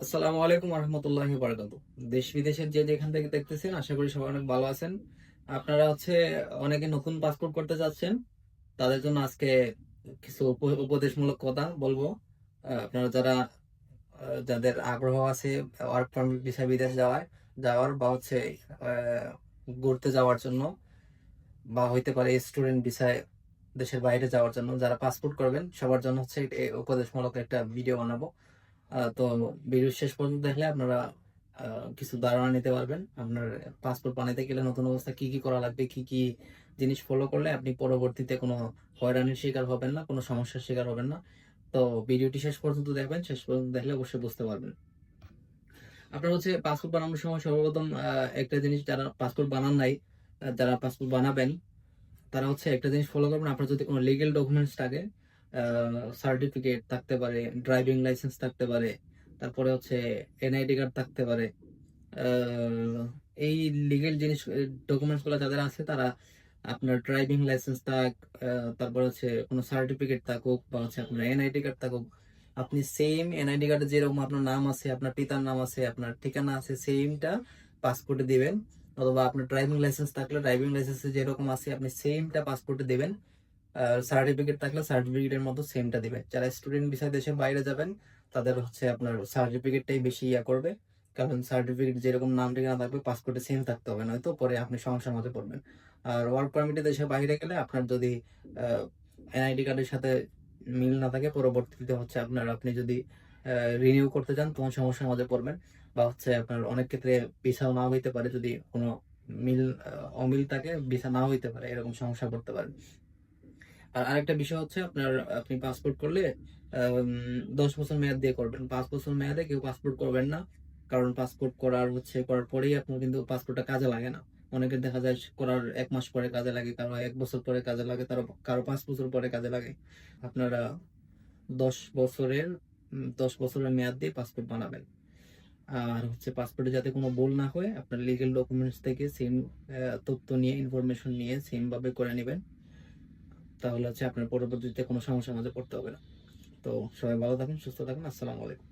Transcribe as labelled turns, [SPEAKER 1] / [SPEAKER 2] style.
[SPEAKER 1] আসসালামু আলাইকুম রহমতুল্লাহি বারাকাতু। দেশ বিদেশের যে যেখান থেকে দেখতেছেন, আশা করি সবাই অনেক ভালো আছেন। আপনারা অনেকে নতুন পাসপোর্ট করতে যাচ্ছেন, তাদের জন্য আজকে কিছু উপদেশমূলক কথা বলবো। আপনারা যাদের আগ্রহ আছে ওয়ার্ক পারমিট ভিসা বিদেশ যাওয়ার বা ঘুরতে যাওয়ার জন্য, বা হইতে পারে স্টুডেন্ট ভিসায় দেশের বাইরে যাওয়ার জন্য, যারা পাসপোর্ট করবেন সবার জন্য এই উপদেশমূলক একটা ভিডিও বানাবো। তো ভিডিও শেষ পর্যন্ত দেখলে আপনারা কিছু ধারণা নিতে পারবেন। আপনার পাসপোর্ট বানাইতে গেলে নতুন অবস্থা কি কি করা লাগবে, কি কি জিনিস ফলো করলে আপনি পরবর্তীতে কোনো হয়রানির শিকার হবেন না, কোনো সমস্যার শিকার হবেন না। তো ভিডিওটি শেষ পর্যন্ত দেখবেন, শেষ পর্যন্ত দেখলে অবশ্যই বুঝতে পারবেন। আপনার পাসপোর্ট বানানোর সময় সর্বপ্রথম একটা জিনিস, যারা পাসপোর্ট বানান নাই, যারা পাসপোর্ট বানাবেন, তারা একটা জিনিস ফলো করবেন। আপনার যদি কোনো লিগেল ডকুমেন্টস থাকে, সার্টিফিকেট থাকতে পারে, ড্রাইভিং লাইসেন্স থাকতে পারে, তারপরে এনআইডি কার্ড থাকতে পারে। এই লিগেল জিনিস ডকুমেন্টস গুলো যাদের আছে, তারা আপনার ড্রাইভিং লাইসেন্স তারপরে কোনো সার্টিফিকেট থাকুক বা আপনার এনআইডি কার্ড থাকুক, আপনি সেম এনআইডি কার্ডে যেরকম আপনার নাম আছে, আপনার পিতার নাম আছে, আপনার ঠিকানা আছে, সেমটা পাসপোর্টে দিবেন। অথবা আপনার ড্রাইভিং লাইসেন্স থাকলে ড্রাইভিং লাইসেন্সে যেরকম আছে আপনি সেমটা পাসপোর্টে দিবেন। সার্টিফিকেট থাকলে সার্টিফিকেটের মতো সেমটা দিবেন। যারা স্টুডেন্ট ভিসায় দেশের বাইরে যাবেন, তাদের আপনার সার্টিফিকেটটাই বেশি করবে। কারণ সার্টিফিকেট যেরকম নাম ঠিকানা থাকবে, পাসপোর্টে সেম থাকতে হবে, নয়তো পরে আপনি সমস্যার মধ্যে পড়বেন। আর ওয়ার্ক পারমিটে দেশের বাইরে গেলে আপনার যদি এনআইডি কার্ডের সাথে মিল না থাকে, পরবর্তীতে আপনি যদি রিনিউ করতে চান, তখন সমস্যার মধ্যে পড়বেন। বা আপনার অনেক ক্ষেত্রে ভিসাও না হইতে পারে, যদি কোনো মিল অমিল থাকে, ভিসা নাও হইতে পারে, এরকম সমস্যা পড়তে পারে। আর আরেকটা বিষয় আপনি পাসপোর্ট করলে 10 বছর মেয়াদ দিয়ে করবেন। 5 বছর মেয়াদে কেউ পাসপোর্ট করবেন না। কারণ পাসপোর্ট করার পরেই আপনার কিন্তু পাসপোর্টটা কাজে লাগে না। অনেকের দেখা যায় করার 1 মাস পরে কাজে লাগে, কারো 1 বছর পরে কাজে লাগে, কারো 5 বছর পরে কাজে লাগে। আপনারা 10 বছরের 10 বছরের মেয়াদ দিয়ে পাসপোর্ট বানাবেন। আর পাসপোর্টে যাতে কোনো ভুল না হয়, আপনার লিগেল ডকুমেন্টস থেকে সেম তথ্য নিয়ে, ইনফরমেশন নিয়ে সেম ভাবে করে নেবেন। তাহলে আপনার পরবর্তীতে কোনো সমস্যার মাঝে পড়তে হবে না। তো সবাই ভালো থাকুন, সুস্থ থাকুন। আসসালামু আলাইকুম।